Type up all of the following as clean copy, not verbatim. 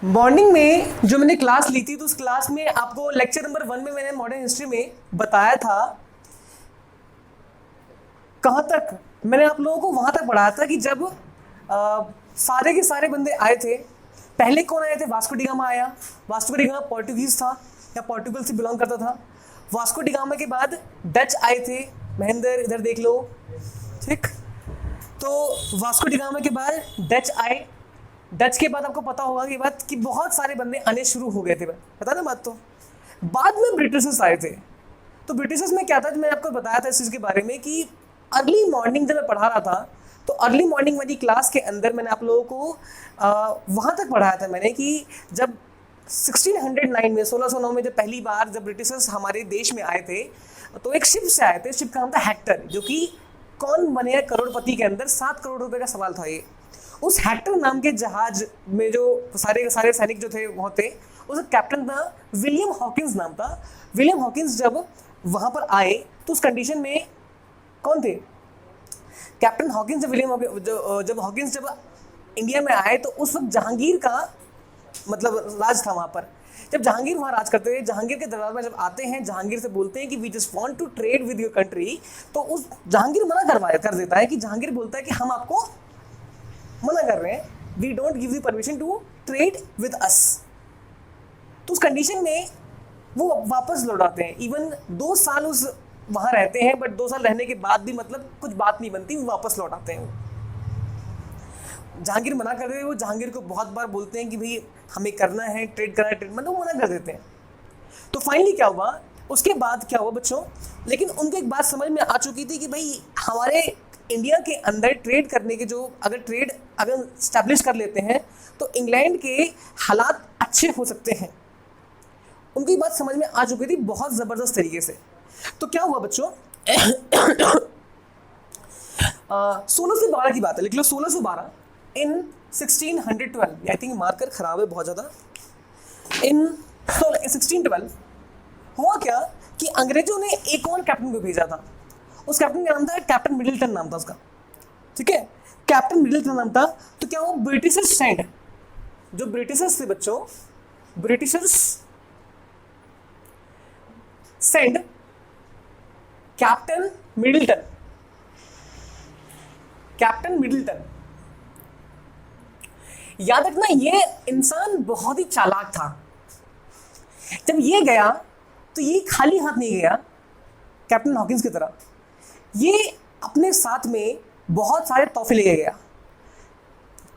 Morning में जो मैंने क्लास ली थी तो उस क्लास में आपको लेक्चर नंबर 1 में मैंने मॉडर्न हिस्ट्री में बताया था। कहाँ तक मैंने आप लोगों को वहां तक पढ़ाया था कि जब सारे के सारे बंदे आए थे। पहले कौन आए थे? वास्को डी गामा आया। वास्को डी गामा पोर्टुगीज था या पोर्टुगल से बिलोंग करता था। वास्को डी गामा के बाद डच आए थे। महेंद्र इधर देख लो, ठीक। तो वास्को डी गामा के बाद डच आए। डच के बाद आपको पता होगा कि बात कि बहुत सारे बंदे आने शुरू हो गए थे, पता ना बात। तो बाद में ब्रिटिशर्स आए थे। तो ब्रिटिशर्स में क्या था, मैंने आपको बताया था इस चीज़ के बारे में कि अर्ली मॉर्निंग जब मैं पढ़ा रहा था तो अर्ली मॉर्निंग वाली क्लास के अंदर मैंने आप लोगों को वहाँ तक पढ़ाया था मैंने कि जब 1609 में 1609 में जब पहली बार जब ब्रिटिशर्स हमारे देश में आए थे तो एक शिप से आए थे। शिप का नाम था हेक्टर, जो कि कौन बनेगा करोड़पति के अंदर 7 करोड़ रुपए का सवाल था ये। उस हेक्टर नाम के जहाज में जो सारे सारे सैनिक जो थे वहाँ थे, उसका कैप्टन था विलियम हॉकिंस नाम था। विलियम हॉकिंस जब वहाँ पर आए तो उस कंडीशन में कौन थे? Captain Hawkins. जब हॉकिंस जब इंडिया में आए तो उस वक्त जहांगीर का मतलब राज था वहाँ पर। जब जहांगीर वहाँ राज करते थे, जहांगीर के दरबार में जब आते हैं, जहांगीर से बोलते हैं कि we just want to trade with your country, तो उस जहांगीर मना कर देता है कि जहांगीर बोलता है कि हम आपको मना कर रहे हैं, we don't give you permission to trade with us. तो उस कंडीशन में वो वापस लौट आते हैं। इवन 2 साल उस वहाँ रहते हैं, बट 2 साल रहने के बाद भी मतलब कुछ बात नहीं बनती, वो वापस लौट आते हैं। जहांगीर मना कर रहे हैं, वो जहांगीर को बहुत बार बोलते हैं कि भाई हमें करना है, ट्रेड करना है, ट्रेड, मतलब मना कर देते हैं। तो फाइनली क्या हुआ, उसके बाद क्या हुआ बच्चों, लेकिन उनको एक बात समझ में आ चुकी थी कि भाई हमारे इंडिया के अंदर ट्रेड करने के जो अगर स्टैब्लिश कर लेते हैं तो इंग्लैंड के हालात अच्छे हो सकते हैं। उनकी बात समझ में आ चुकी थी बहुत ज़बरदस्त तरीके से। तो क्या हुआ बच्चों 1612 की बात है, लिख लो 1612 इन 1612। आई थिंक मार्कर खराब है बहुत ज़्यादा। इन 1612 हुआ क्या कि अंग्रेजों ने एक और कैप्टन को भेजा था। उस कैप्टन का नाम था कैप्टन मिडिल्टन, नाम था उसका, ठीक है। कैप्टन मिडिल्टन नाम था। तो क्या वो ब्रिटिशर्स सेंड, जो ब्रिटिशर्स थे बच्चों, Britishers send captain Middleton. Captain Middleton, याद रखना ये इंसान बहुत ही चालाक था। जब ये गया तो ये खाली हाथ नहीं गया कैप्टन हॉकिंस की तरह। ये अपने साथ में बहुत सारे तोहफे लेके गया।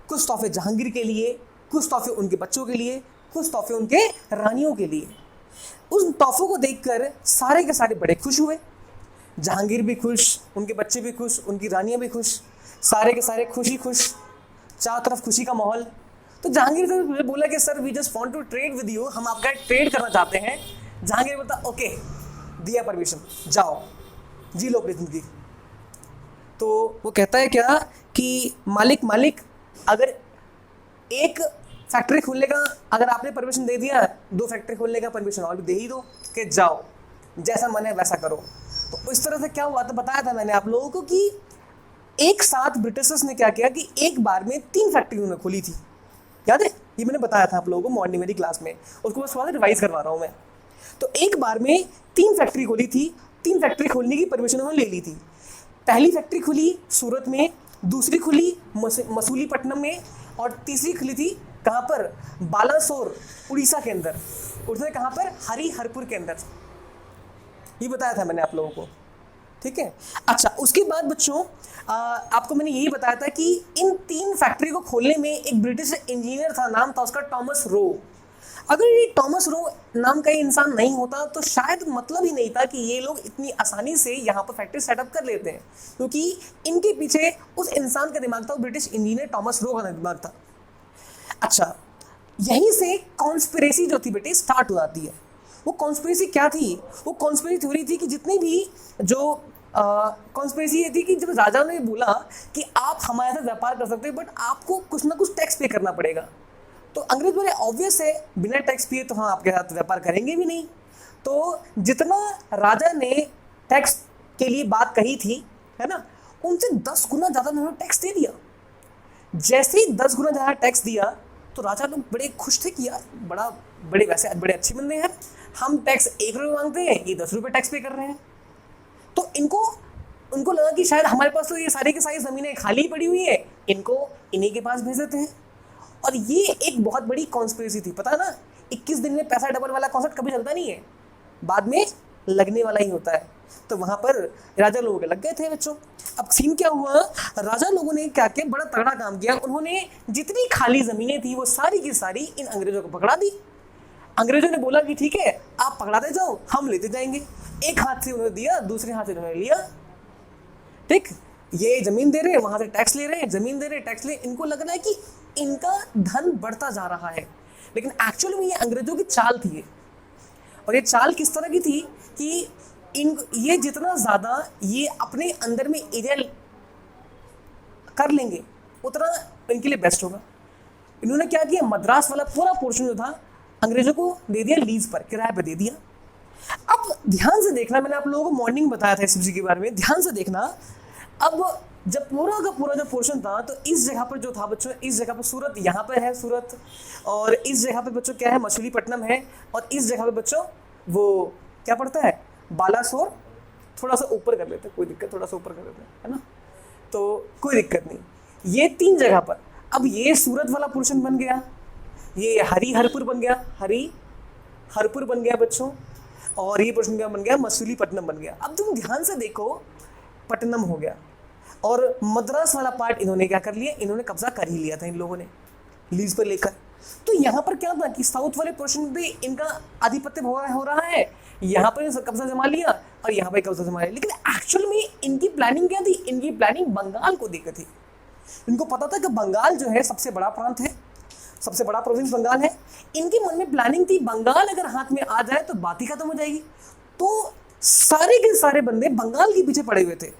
कुछ तोहफे जहांगीर के लिए, कुछ तोहफे उनके बच्चों के लिए, कुछ तोहफे उनके रानियों के लिए। उन तोहफों को देखकर सारे के सारे बड़े खुश हुए। जहांगीर भी खुश, उनके बच्चे भी खुश, उनकी रानियां भी खुश, सारे के सारे खुशी खुश, चारों तरफ खुशी का माहौल। तो जहांगीर से बोला कि sir we just want to trade with you, हम आपका ट्रेड करना चाहते हैं। जहांगीर बोलता ओके, दिया परमिशन, जाओ जी लो अपनी जिंदगी। तो वो कहता है क्या कि मालिक अगर एक फैक्ट्री खोलने का अगर आपने परमिशन दे दिया, 2 फैक्ट्री खोलने का परमिशन और भी दे ही दो कि जाओ जैसा मन है वैसा करो। तो इस तरह से क्या हुआ था, बताया था मैंने आप लोगों को कि एक साथ ब्रिटिशर्स ने क्या किया कि एक बार में 3 फैक्ट्री उन्होंने खोली थी। याद है, ये मैंने बताया था आप लोगों को मॉर्निंग मेरी क्लास में, उसको बस थोड़ा सा रिवाइज करवा रहा हूँ मैं। तो एक बार में 3 फैक्ट्री खोली थी। 3 फैक्ट्री खोलने की परमिशन उन्होंने ले ली थी। पहली फैक्ट्री खुली सूरत में, दूसरी खुली मसूलीपट्टनम में, और तीसरी खुली थी कहाँ पर? बालासोर, उड़ीसा के अंदर। उसने कहाँ पर? हरिहरपुर के अंदर। ये बताया था मैंने आप लोगों को, ठीक है। अच्छा, उसके बाद बच्चों आपको मैंने यही बताया था कि इन 3 फैक्ट्री को खोलने में एक ब्रिटिश इंजीनियर था, नाम था उसका टॉमस रो। अगर ये टॉमस रो नाम का इंसान नहीं होता तो शायद मतलब ही नहीं था कि ये लोग इतनी आसानी से यहाँ पर फैक्ट्री सेटअप कर लेते हैं, क्योंकि इनके पीछे उस इंसान का दिमाग था, ब्रिटिश इंजीनियर टॉमस रो का दिमाग था। अच्छा, यहीं से कॉन्स्पिरेसी जो थी बेटे स्टार्ट हो जाती है। वो कॉन्स्पिरेसी क्या थी? वो कॉन्स्पिरेसी थ्योरी थी कि जितनी भी जो कॉन्स्पिरेसी ये थी कि जब राजा ने बोला कि आप हमारे साथ व्यापार कर सकते हैं, बट आपको कुछ ना कुछ टैक्स पे करना पड़ेगा। तो अंग्रेज बोले ऑब्वियस है, बिना टैक्स पिए तो हम आपके साथ व्यापार करेंगे भी नहीं। तो जितना राजा ने टैक्स के लिए बात कही थी, है ना, उनसे 10 गुना ज़्यादा उन्होंने टैक्स दे दिया। जैसे ही 10 गुना ज़्यादा टैक्स दिया तो राजा लोग बड़े खुश थे कि यार बड़े वैसे बड़े अच्छे बंदे हैं, हम टैक्स 1 रुपये मांगते हैं, ये 10 रुपये टैक्स पे कर रहे हैं। तो उनको लगा कि शायद हमारे पास तो ये सारी की सारी ज़मीनें खाली पड़ी हुई है, इनको इन्हीं के पास भेज देते हैं। और ये एक बहुत बड़ी कॉन्स्पिरेसी थी, पता है ना, 21 दिन में पैसा डबल वाला कॉन्सेप्ट कभी चलता नहीं है, बाद में लगने वाला ही होता है। तो वहाँ पर राजा लोगों के लग गए थे बच्चों। अब सीन क्या हुआ, राजा लोगों ने क्या किया, बड़ा तगड़ा काम किया, उन्होंने जितनी खाली ज़मीनें थी वो सारी की सारी इन अंग्रेज़ों को पकड़ा दी। अंग्रेज़ों ने बोला कि ठीक है आप पकड़ाते जाओ, हम लेते जाएंगे। एक हाथ से उन्होंने दिया, दूसरे हाथ से उन्होंने लिया, ठीक, ये ज़मीन दे रहे हैं, वहाँ से टैक्स ले रहे हैं, ज़मीन दे रहे हैं, टैक्स ले, इनको लग रहा है कि इनका धन बढ़ता जा रहा है, लेकिन एक्चुअली में ये अंग्रेज़ों की चाल थी। और ये चाल किस तरह की थी कि ये जितना ज़्यादा ये अपने अंदर में एरिया कर लेंगे उतना इनके लिए बेस्ट होगा। इन्होंने क्या किया, मद्रास वाला पूरा पोर्शन जो था अंग्रेज़ों को दे दिया, लीज पर, किराए पर दे दिया। अब ध्यान से देखना, मैंने आप लोगों को मॉर्निंग बताया था एसएफजी के बारे में, ध्यान से देखना। अब जब पूरा का पूरा जो पोर्शन था, तो इस जगह पर जो था बच्चों, इस जगह पर सूरत, यहाँ पर है सूरत, और इस जगह पे बच्चों क्या है, मछलीपट्टनम है, और इस जगह पे बच्चों वो क्या पड़ता है, बालासोर। थोड़ा सा ऊपर कर लेते हैं, कोई दिक्कत, थोड़ा सा ऊपर कर लेते हैं, है ना, तो कोई दिक्कत नहीं। ये 3 जगह पर, अब ये सूरत वाला पोर्शन बन गया, ये हरिहरपुर बन गया, हरिहरपुर बन गया बच्चों, और ये पोर्शन क्या बन गया, मछलीपट्टनम बन गया। अब तुम ध्यान से देखो, पट्टनम हो गया, और मद्रास वाला पार्ट इन्होंने क्या कर लिया, इन्होंने कब्जा कर ही लिया था इन लोगों ने लीज पर लेकर। तो यहाँ पर क्या था कि साउथ वाले पोर्शन पे इनका आधिपत्य हो रहा है, यहाँ पर कब्जा जमा लिया और यहाँ पर कब्जा जमा लिया। लेकिन एक्चुअल में इनकी प्लानिंग क्या थी, इनकी प्लानिंग बंगाल को देकर थी। इनको पता था कि बंगाल जो है सबसे बड़ा प्रांत है, सबसे बड़ा प्रोविंस बंगाल है। इनके मन में प्लानिंग थी बंगाल अगर हाथ में आ जाए तो बात ही खत्म हो जाएगी। तो सारे के सारे बंदे बंगाल के पीछे पड़े हुए थे।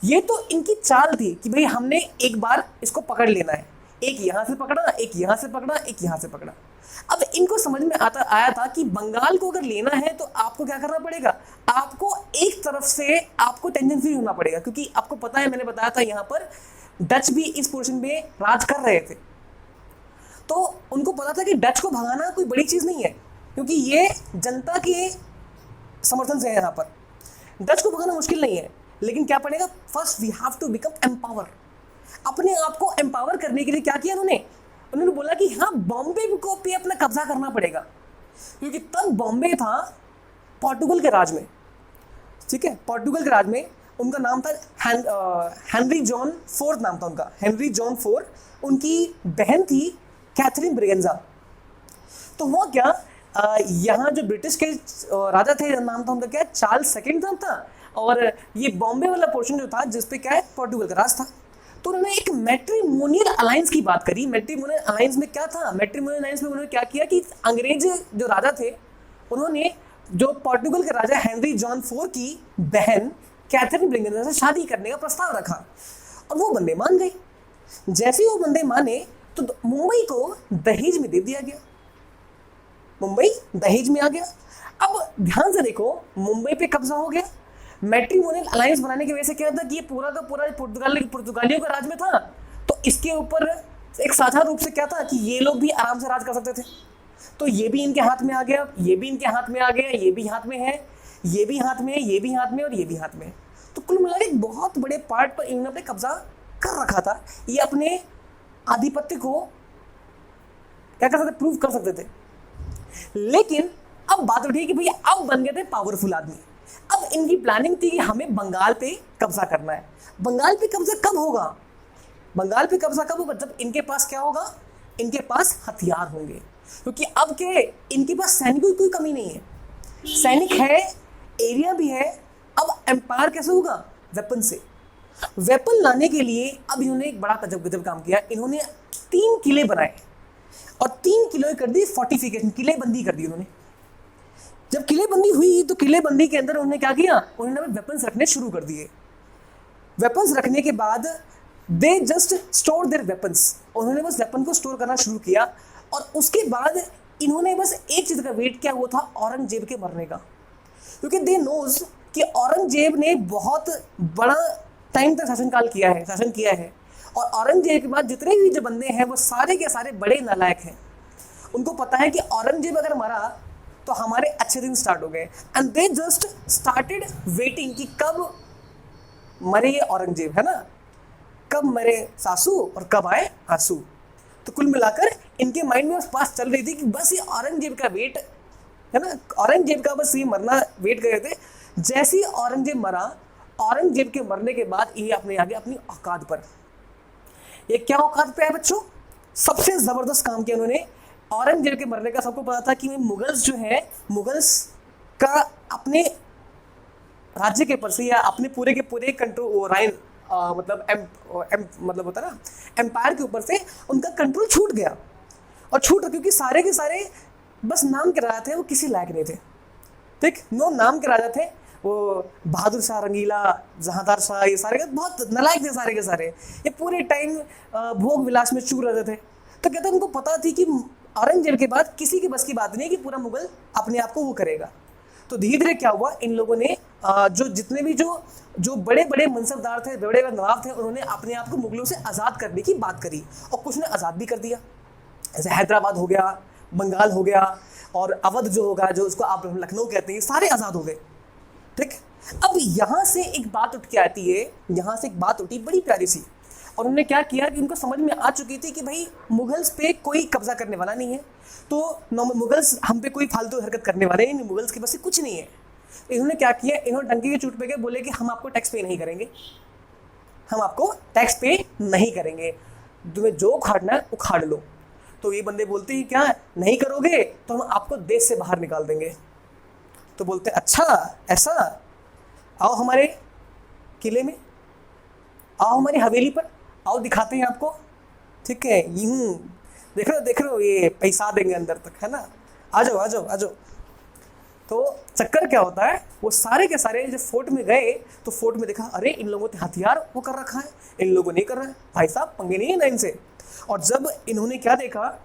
ये तो इनकी चाल थी कि भाई हमने एक बार इसको पकड़ लेना है, एक यहाँ से पकड़ा, एक यहाँ से पकड़ा, एक यहाँ से पकड़ा। अब इनको समझ में आया था कि बंगाल को अगर लेना है तो आपको क्या करना पड़ेगा, आपको एक तरफ से आपको टेंशन फ्री होना पड़ेगा, क्योंकि आपको पता है, मैंने बताया था यहाँ पर डच भी इस पोर्शन में राज कर रहे थे। तो उनको पता था कि डच को भगाना कोई बड़ी चीज़ नहीं है, क्योंकि ये जनता के समर्थन से है। यहाँ पर डच को भगाना मुश्किल नहीं है, लेकिन क्या पड़ेगा, first we have to become empower. अपने आप को एम्पावर करने के लिए क्या किया उन्होंने बोला कि हाँ, बॉम्बे को पे अपना कब्जा करना पड़ेगा, क्योंकि तब बॉम्बे था पोर्टुगल के राज में, ठीक है, पोर्टुगल के राज में। उनका नाम था हेनरी जॉन फोर्थ, नाम था उनका, हेनरी जॉन फोर्थ। उनकी बहन थी कैथरीन ब्रिगेंजा। तो हुआ क्या, यहाँ जो ब्रिटिश के राजा थे, नाम था उनका क्या, चार्ल्स सेकंड नाम था, और ये बॉम्बे वाला पोर्शन जो था जिसपे क्या है, पोर्टुगल का राज था। तो उन्होंने एक मैट्रिमोनियल अलायंस की बात करी। मैट्रिमोनियल अलायंस में क्या था, मैट्रिमोनियल अलायंस में उन्होंने क्या किया कि अंग्रेज जो राजा थे, उन्होंने जो पोर्टुगल के राजा हेनरी जॉन फोर्थ की बहन कैथरीन ब्रिगेंजा से शादी करने का प्रस्ताव रखा, और वो बंदे मान गए। जैसे ही वो बंदे माने तो मुंबई को दहेज में दे दिया गया, मुंबई दहेज में आ गया। अब ध्यान से देखो, मुंबई पे कब्जा हो गया। मैट्रिमोनियल अलायंस बनाने की वजह से क्या था कि ये पूरा का पूरा पुर्तगालियों का राज में था, तो इसके ऊपर एक साझा रूप से क्या था कि ये लोग भी आराम से राज कर सकते थे। तो ये भी इनके हाथ में आ गया, ये भी इनके हाथ में आ गया, ये भी हाथ में है, ये भी हाथ में है, ये भी हाथ में, और ये भी हाथ में है। तो कुल मिलाकर एक बहुत बड़े पार्ट पर इन्होंने अपने कब्जा कर रखा था। ये अपने आधिपत्य को क्या कर सकते, प्रूव कर सकते थे। लेकिन अब बात उठी कि भैया अब बन गए थे पावरफुल आदमी। अब इनकी प्लानिंग थी कि हमें बंगाल पे कब्जा करना है। बंगाल पे कब्जा कब होगा, बंगाल पे कब्जा कब होगा, जब इनके पास क्या होगा, इनके पास हथियार होंगे। क्योंकि अब के इनके पास सैनिकों की कोई कमी नहीं है, सैनिक है, एरिया भी है। अब एम्पायर कैसे होगा, वेपन से। वेपन लाने के लिए अब इन्होंने एक बड़ा गजब काम किया। इन्होंने 3 किले बनाए और 3 किले कर दी फोर्टिफिकेशन, किलेबंदी कर दी उन्होंने। जब किलेबंदी हुई तो किलेबंदी के अंदर उन्होंने क्या किया, उन्होंने वेपन्स रखने शुरू कर दिए। वेपन्स रखने के बाद they just store their weapons, उन्होंने बस वेपन को स्टोर करना शुरू किया। और उसके बाद इन्होंने बस एक चीज़ का वेट किया, वो था औरंगजेब के मरने का। क्योंकि दे नोज कि औरंगजेब ने बहुत बड़ा टाइम तक शासन किया है, और औरंगजेब के बाद जितने भी जो बंदे हैं वो सारे के सारे बड़े नालायक हैं। उनको पता है कि औरंगजेब अगर मरा तो हमारे अच्छे दिन स्टार्ट हो गए, and they just started waiting कि कब मरे ये औरंगजेब, है ना, कब मरे सासू और कब आए आंसू। तो कुल मिलाकर इनके माइंड में बस बात चल रही थी कि बस ये औरंगजेब का वेट, है ना, औरंगजेब का बस ये मरना वेट कर रहे थे। जैसे ही औरंगजेब मरा, औरंगजेब के मरने के बाद ये अपने आगे अपनी औकात पर, ये क्या औकात पे है बच्चों, सबसे जबरदस्त काम किया उन्होंने। औरंगजेब के मरने का सबको पता था कि मुगल्स जो है, मुगल्स का अपने राज्य के ऊपर से या अपने पूरे के पूरे कंट्रोल राइन मतलब मतलब होता ना एम्पायर के ऊपर से उनका कंट्रोल छूट गया। और छूट क्योंकि सारे के सारे बस नाम के राजा थे, वो किसी लायक नहीं थे। ठीक, नो नाम के राजा थे, वो बहादुर शाह रंगीला, जहांदार शाह, ये सारे बहुत नालायक थे सारे के सारे। ये पूरे टाइम भोग विलास में चूर रहते थे। तो कहते उनको पता थी कि औरंगजेब के बाद किसी की बस की बात नहीं है कि पूरा मुगल अपने आप को वो करेगा। तो धीरे धीरे क्या हुआ, इन लोगों ने जो जितने भी जो बड़े बड़े मनसबदार थे, बड़े बड़े नवाब थे, उन्होंने अपने आप को मुगलों से आज़ाद करने की बात करी और कुछ ने आज़ाद भी कर दिया। जैसे हैदराबाद हो गया, बंगाल हो गया, और अवध जो होगा, जो उसको आप लखनऊ कहते हैं, सारे आज़ाद हो गए। ठीक, अब यहाँ से एक बात उठ के आती है, यहाँ से एक बात उठी बड़ी प्यारी सी, और उन्होंने क्या किया कि उनको समझ में आ चुकी थी कि भाई मुगल्स पे कोई कब्जा करने वाला नहीं है, तो मुगल्स हम पे कोई फालतू हरकत करने वाले नहीं, मुगल्स के पास कुछ नहीं है। इन्होंने क्या किया, इन्होंने डंके के चोट पे गए, बोले कि हम आपको टैक्स पे नहीं करेंगे, हम आपको टैक्स पे नहीं करेंगे, तुम्हें जो उखाड़ना है उखाड़ लो। तो ये बंदे बोलते हैं क्या नहीं करोगे तो हम आपको देश से बाहर निकाल देंगे। तो बोलते अच्छा ऐसा, आओ हमारे किले में, आओ हमारी हवेली पर, आओ दिखाते हैं आपको। ठीक है, यूं देख रहे हो ये पैसा देंगे अंदर तक, है ना, आ जाओ आ जाओ आ जाओ। तो चक्कर क्या होता है, वो सारे के सारे जब फोर्ट में गए तो फोर्ट में देखा अरे इन लोगों ने हथियार वो कर रखा है, इन लोगों ने कर रहा है, भाई साहब पंगे नहीं है ना इनसे। और जब इन्होंने क्या देखा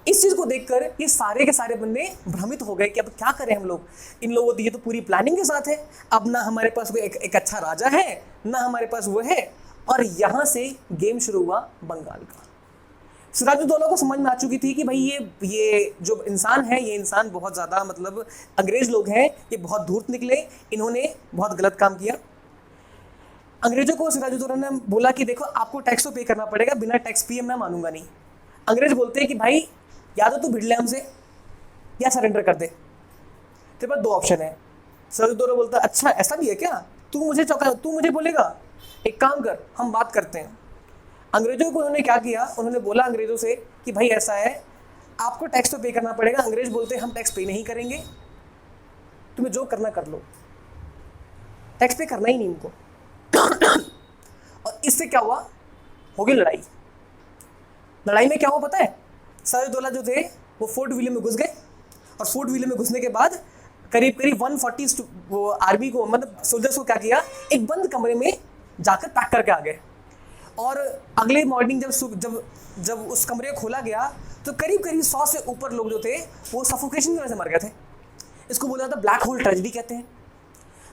इस चीज को देखकर ये सारे के सारे बंदे भ्रमित हो गए कि अब क्या करें हम लोग, इन लोगों की ये तो पूरी प्लानिंग के साथ है, अब ना हमारे पास कोई एक अच्छा राजा है, ना हमारे पास वो है। और यहां से गेम शुरू हुआ बंगाल का। सिराजुद्दौला को समझ में आ चुकी थी कि भाई ये जो इंसान है, ये इंसान बहुत ज़्यादा मतलब अंग्रेज लोग हैं, ये बहुत धूर्त निकले, इन्होंने बहुत गलत काम किया। अंग्रेजों को सिराजुद्दौला ने बोला कि देखो आपको टैक्स तो पे करना पड़ेगा, बिना टैक्स पे मैं मानूंगा नहीं। अंग्रेज बोलते हैं कि भाई या तो तू भिड़ ले हमसे या सरेंडर कर दे, तेरे पास दो ऑप्शन है। सिराजुद्दौला बोलता अच्छा ऐसा भी है क्या, तू मुझे बोलेगा, एक काम कर हम बात करते हैं। अंग्रेजों को उन्होंने क्या किया, उन्होंने बोला अंग्रेजों से कि भाई ऐसा है आपको टैक्स तो पे करना पड़ेगा। अंग्रेज बोलते हम टैक्स पे नहीं करेंगे, तुम्हें जो करना कर लो, टैक्स पे करना ही नहीं उनको। और इससे क्या हुआ, हो गई लड़ाई। लड़ाई में क्या हुआ पता है, सिराजुद्दौला जो थे वो फोर्ट विलियम में घुस गए, और फोर्ट विलियम में घुसने के बाद करीब 140 वो आर्मी को मतलब सोल्जर्स को क्या किया, एक बंद कमरे में जाकर पैक करके आ गए। और अगले मॉर्निंग जब उस कमरे को खोला गया तो करीब 100 से ऊपर लोग जो थे वो सफोकेशन की वजह से मर गए थे। इसको बोला जाता ब्लैक होल ट्रेजेडी कहते हैं।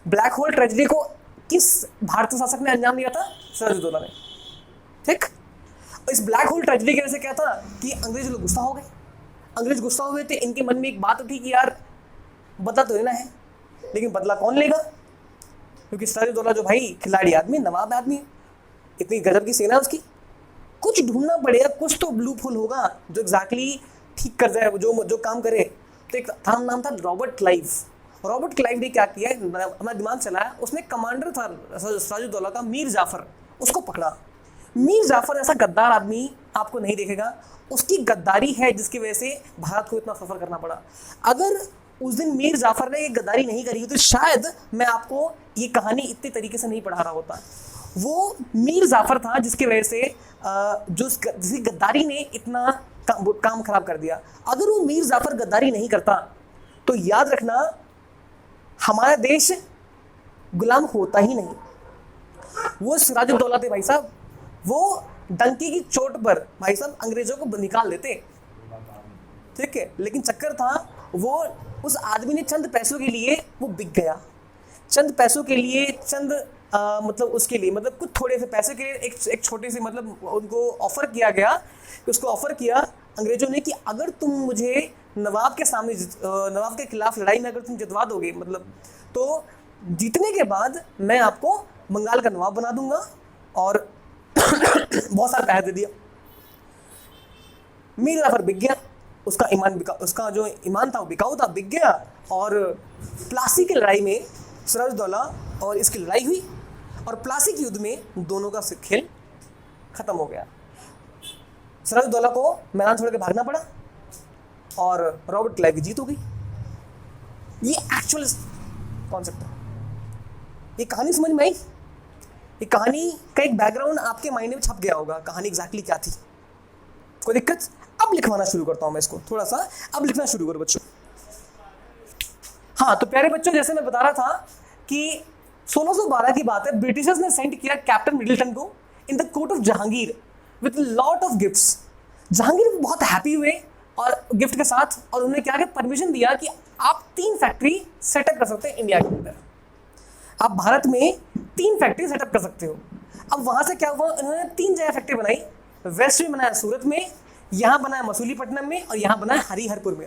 ब्लैक होल ट्रेजेडी को किस भारतीय शासक ने अंजाम दिया था, सिराजुद्दौला ने। ठीक, इस ब्लैक होल ट्रेजेडी की वजह से क्या था कि अंग्रेज लोग गुस्सा हो गए। अंग्रेज गुस्सा हुए थे, इनके मन में एक बात उठी कि यार बदला तो लेना है, लेकिन बदला कौन लेगा, क्योंकि सिराजुद्दौला जो भाई खिलाड़ी आदमी, नवाब आदमी है, इतनी गजब की सेना उसकी, कुछ ढूंढना पड़ेगा, कुछ तो ब्लू होल होगा जो एग्जैक्टली ठीक कर जाए, जो काम करे। तो एक नाम था रॉबर्ट क्लाइव। रॉबर्ट क्लाइव ने क्या किया, हमारा दिमाग चलाया, उसने कमांडर था सिराजुद्दौला का मीर जाफर, उसको पकड़ा। मीर जाफर ऐसा गद्दार आदमी आपको नहीं देखेगा, उसकी गद्दारी है जिसकी वजह से भारत को इतना सफर करना पड़ा। अगर उस दिन मीर जाफर ने ये गद्दारी नहीं करी तो शायद मैं आपको ये कहानी इतने तरीके से नहीं पढ़ा रहा होता। वो मीर जाफर था जिसकी वजह से जिसकी गद्दारी ने इतना काम खराब कर दिया। अगर वो मीर जाफर गद्दारी नहीं करता तो याद रखना हमारा देश गुलाम होता ही नहीं। वो सिराजुद्दौला थे भाई साहब, वो डंकी की चोट पर भाई साहब अंग्रेजों को निकाल देते। ठीक है, लेकिन चक्कर था वो उस आदमी ने चंद पैसों के लिए वो बिक गया, चंद पैसों के लिए, चंद मतलब उसके लिए, मतलब कुछ थोड़े से पैसे के लिए एक छोटी सी, मतलब उनको ऑफर किया गया, उसको ऑफर किया अंग्रेजों ने कि अगर तुम मुझे नवाब के सामने नवाब के खिलाफ लड़ाई में अगर तुम जितवा दोगे, मतलब तो जीतने के बाद मैं आपको बंगाल का नवाब बना दूंगा, और बहुत सारा पैसा दे दिया। मीर जाफर बिक गया, उसका ईमान बिका, उसका जो ईमान था वो बिकाऊ था, बिक गया। और प्लासी की लड़ाई में सिराजुद्दौला और इसकी लड़ाई हुई, और प्लासी के युद्ध में दोनों का खेल खत्म हो गया। सिराजुद्दौला को मैदान छोड़ के भागना पड़ा और रॉबर्ट क्लाइव की जीत हो गई। ये एक्चुअल कॉन्सेप्ट है। ये कहानी समझ में आई? ये कहानी का एक बैकग्राउंड आपके माइंड में छप गया होगा, कहानी एग्जैक्टली क्या थी। कोई दिक्कत? अब लिखवाना शुरू करता हूं मैं इसको थोड़ा सा, अब लिखना शुरू करो बच्चों। हाँ, तो प्यारे बच्चों, जैसे मैं बता रहा था कि 1612 की बात है, ब्रिटिशर्स ने सेंड किया कैप्टन मिडिल्टन को in the court of Jahangir with lot of gifts. Jahangir बहुत हैप्पी हुए और गिफ्ट के साथ, और उन्होंने क्या किया, परमिशन दिया कि आप 3 फैक्ट्री सेटअप कर सकते हैं इंडिया के अंदर। आप भारत में 3 फैक्ट्री सेटअप कर सकते हो। अब वहां से क्या हुआ, उन्होंने 3 जगह फैक्ट्री बनाई। वेस्ट में बनाया सूरत में, यहां बनाया मसूलीपट्टनम में, और यहां बनाया हरिहरपुर में।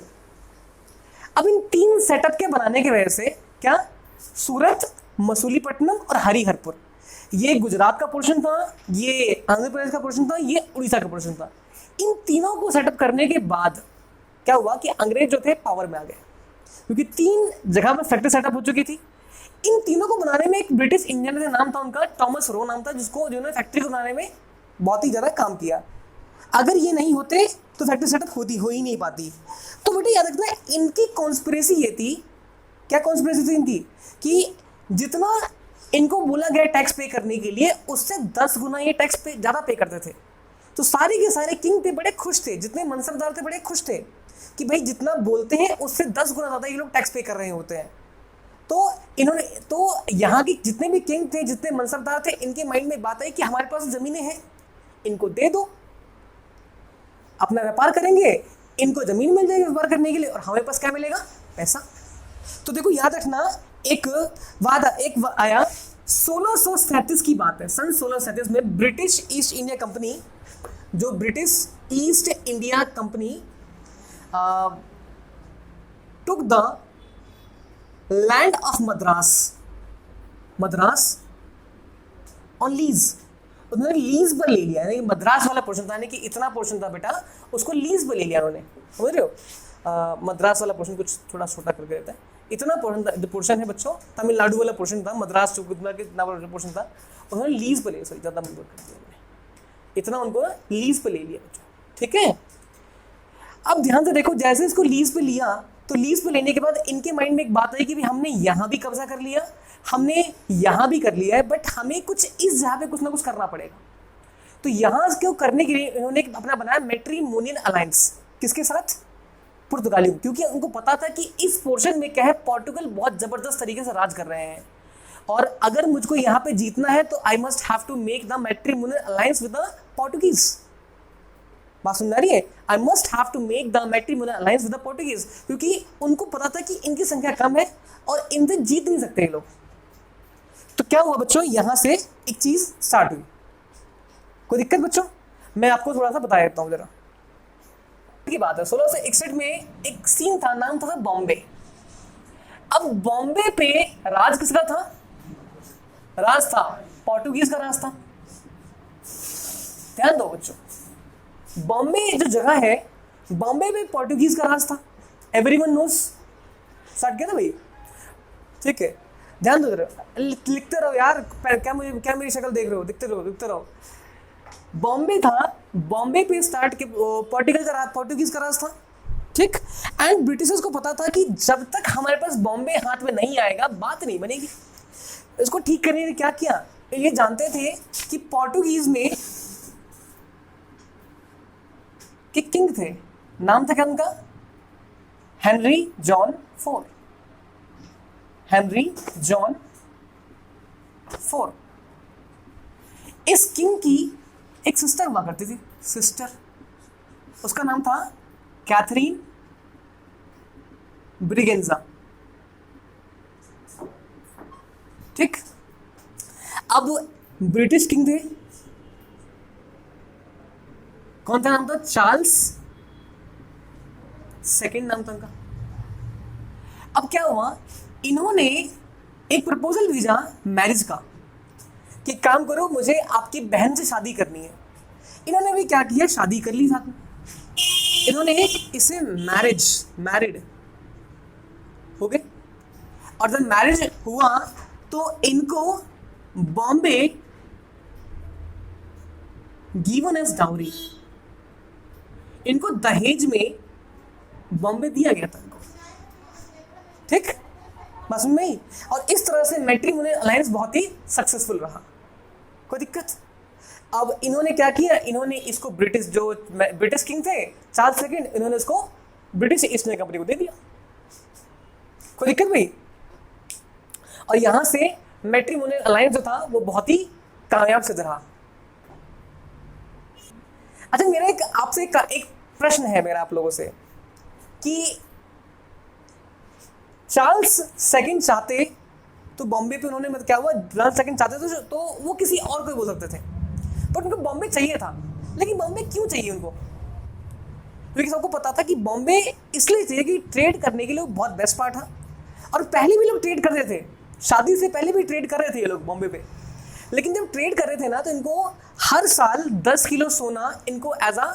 अब इन 3 सेटअप के बनाने की वजह से क्या, सूरत, मसूलीपट्टनम और हरिहरपुर, ये गुजरात का पोर्शन था, ये आंध्र प्रदेश का पोर्शन था, ये उड़ीसा का पोर्शन था। इन तीनों को सेटअप करने के बाद क्या हुआ कि अंग्रेज जो थे पावर में आ गए, क्योंकि 3 जगह पर फैक्ट्री सेटअप हो चुकी थी। इन तीनों को बनाने में एक ब्रिटिश इंजीनियर का नाम था, उनका टॉमस रो नाम था, जिन्होंने फैक्ट्री को बनाने में बहुत ही ज्यादा काम किया। अगर ये नहीं होते तो फैक्ट्री सेटअप हो ही नहीं पाती। तो बेटे याद रखना, इनकी कॉन्स्पिरेसी ये थी, क्या कॉन्स्पिरेसी थी इनकी, कि जितना इनको बोला गया टैक्स पे करने के लिए, उससे 10 गुना ये टैक्स पे ज्यादा पे करते थे। तो सारे के सारे किंग थे बड़े खुश थे, जितने मनसबदार थे बड़े खुश थे कि भाई जितना बोलते हैं उससे 10 गुना ज्यादा ये लोग टैक्स पे कर रहे होते हैं। तो इन्होंने, तो यहाँ के जितने भी किंग थे, जितने मनसबदार थे, इनके माइंड में बात आई कि हमारे पास जमीनें हैं, इनको दे दो, अपना व्यापार करेंगे, इनको जमीन मिल जाएगी व्यापार करने के लिए, और हमारे पास क्या मिलेगा, पैसा। तो देखो याद रखना, एक वादा आया 1637 की बात है। सन 1637 में ब्रिटिश ईस्ट इंडिया कंपनी, जो British east India company took the land of Madras on lease. उन्होंने लीज पर ले लिया, यानी मद्रास वाला पोर्शन था, यानी कि इतना पोर्शन था बेटा, उसको लीज पर ले लिया उन्होंने, समझ रहे हो। मद्रास वाला पोर्शन कुछ थोड़ा छोटा करके देता है, इतना पोर्शन है बच्चों, तमिलनाडु वाला पोर्शन था, मद्रास कितना पोर्शन था, उन्होंने लीज पर ले, सॉरी ज़्यादा कर दिया, इतना उनको लीज पे ले लिया बच्चों, ठीक है। अब ध्यान से देखो, जैसे इसको लीज पे लिया, तो लीज पे लेने के बाद इनके माइंड में एक बात आई कि भी हमने यहाँ भी कब्जा कर लिया, हमने यहाँ भी कर लिया है, बट हमें कुछ इस जगह पे कुछ ना कुछ करना पड़ेगा। तो यहाँ क्यों करने के लिए इन्होंने अपना बनाया मैट्रिमोनियल अलायंस, किसके साथ, पुर्तगालियों, क्योंकि उनको पता था कि इस पोर्शन में क्या है, पोर्टुगल बहुत जबरदस्त तरीके से राज कर रहे हैं, और अगर मुझको यहाँ पे जीतना है तो I must have to make the matrimonial alliance with the Portuguese. बात सुन रही है, I must have to make the matrimonial alliance with the Portuguese, क्योंकि उनको पता था कि इनकी संख्या कम है और इनसे जीत नहीं सकते ये लोग। तो क्या हुआ बच्चों, यहां से एक चीज स्टार्ट हुई। कोई दिक्कत बच्चों? मैं आपको थोड़ा सा बता देता हूं जरा की बात है। 1661 में एक सीन था, नाम था बॉम्बे। अब बॉम्बे पे राज किसका था, राज था पोर्टुगीज का राज था। ध्यान दो बच्चों, बॉम्बे जो जगह है, बॉम्बे में पोर्टुगीज का राज था, एवरीवन नोस। स्टार्ट किया था भाई, ठीक है, ध्यान दो जरा, लिखते रहो यार, क्या मेरी शक्ल देख रहे हो, दिखते रहो। बॉम्बे था, बॉम्बे पे स्टार्ट के पोर्टुगीज का राज था, ठीक। एंड ब्रिटिशर्स को पता था कि जब तक हमारे पास बॉम्बे हाथ में नहीं आएगा बात नहीं बनेगी। इसको ठीक करने ने क्या किया, ये जानते थे कि पोर्टुगीज में कि किंग थे, नाम था क्या उनका, हेनरी जॉन फोर। इस किंग की एक सिस्टर हुआ करती थी, सिस्टर, उसका नाम था कैथरीन ब्रिगेंजा, ठीक। अब ब्रिटिश किंग थे, कौन सा नाम था? चार्ल्स सेकंड नाम था उनका। अब क्या हुआ, इन्होंने एक प्रपोजल भेजा मैरिज का कि काम करो, मुझे आपकी बहन से शादी करनी है। इन्होंने भी क्या किया, शादी कर ली साथ में। इन्होंने इसे मैरिड हो गए। और जब मैरिज हुआ तो इनको बॉम्बे गिवन एज डाउरी, इनको दहेज में बॉम्बे दिया गया था इनको। ठीक, बस में ही। और इस तरह से मैट्रिमोनियल अलायंस बहुत ही सक्सेसफुल रहा, कोई दिक्कत। अब इन्होंने क्या किया, इन्होंने इसको ब्रिटिश किंग थे चार्ल्स सेकंड, इन्होंने इसको ब्रिटिश ईस्ट इंडिया कंपनी को दे दिया, कोई दिक्कत भाई। और यहां से मैट्रिमोनियल अलायंस जो था वो बहुत ही कामयाब सिद्ध रहा। अच्छा, मेरा आपसे एक प्रश्न है मेरा आप लोगों से कि चार्ल्स सेकंड चाहते तो बॉम्बे पे उन्होंने, मतलब क्या हुआ, चार्ल्स सेकंड चाहते तो वो किसी और को बोल सकते थे, बट उनको बॉम्बे चाहिए था। लेकिन बॉम्बे क्यों चाहिए उनको? क्योंकि सबको पता था कि बॉम्बे इसलिए चाहिए कि ट्रेड करने के लिए वो बहुत बेस्ट पार्ट था। और पहले भी लोग ट्रेड कर रहे थे, शादी से पहले भी ट्रेड कर रहे थे ये लोग बॉम्बे पे। लेकिन जब ट्रेड कर रहे थे ना, तो इनको हर साल 10 किलो सोना इनको एज अ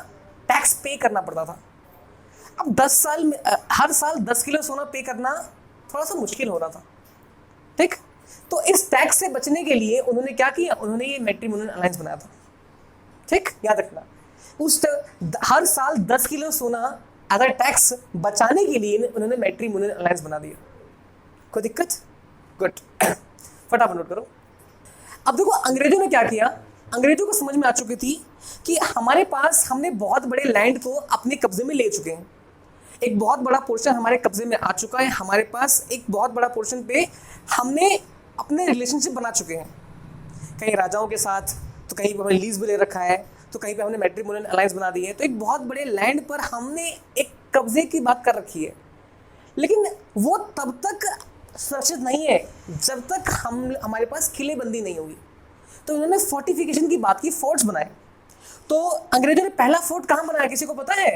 टैक्स पे करना पड़ता था। अब 10 साल में हर साल 10 किलो सोना पे करना थोड़ा सा मुश्किल हो रहा था। ठीक, तो इस टैक्स से बचने के लिए उन्होंने क्या किया, उन्होंने ये मैट्रिमोनियल अलायंस बनाया था। ठीक, याद रखना, हर साल 10 किलो सोना एज अ टैक्स बचाने के लिए उन्होंने मैट्रिमोनियल अलायंस बना दिया। कोई दिक्कत? गुड, फटाफट नोट करो। अब देखो अंग्रेजों ने क्या किया, अंग्रेजों को समझ में आ चुकी थी कि हमारे पास, हमने बहुत बड़े लैंड को अपने कब्जे में ले चुके हैं, एक बहुत बड़ा पोर्शन हमारे कब्जे में आ चुका है, हमारे पास एक बहुत बड़ा पोर्शन पे हमने अपने रिलेशनशिप बना चुके हैं, कहीं राजाओं के साथ, तो कहीं पे हमने लीज भी ले रखा है, तो कहीं पे हमने मैट्रिमोनियल अलायंस बना दी है। तो एक बहुत बड़े लैंड पर हमने एक कब्जे की बात कर रखी है। लेकिन वो तब तक सुरक्षित नहीं है जब तक हमारे पास किलेबंदी नहीं होगी। तो उन्होंने फोर्टिफिकेशन की बात की, फोर्ट्स बनाए। तो अंग्रेजों ने पहला फोर्ट कहाँ बनाया, किसी को पता है?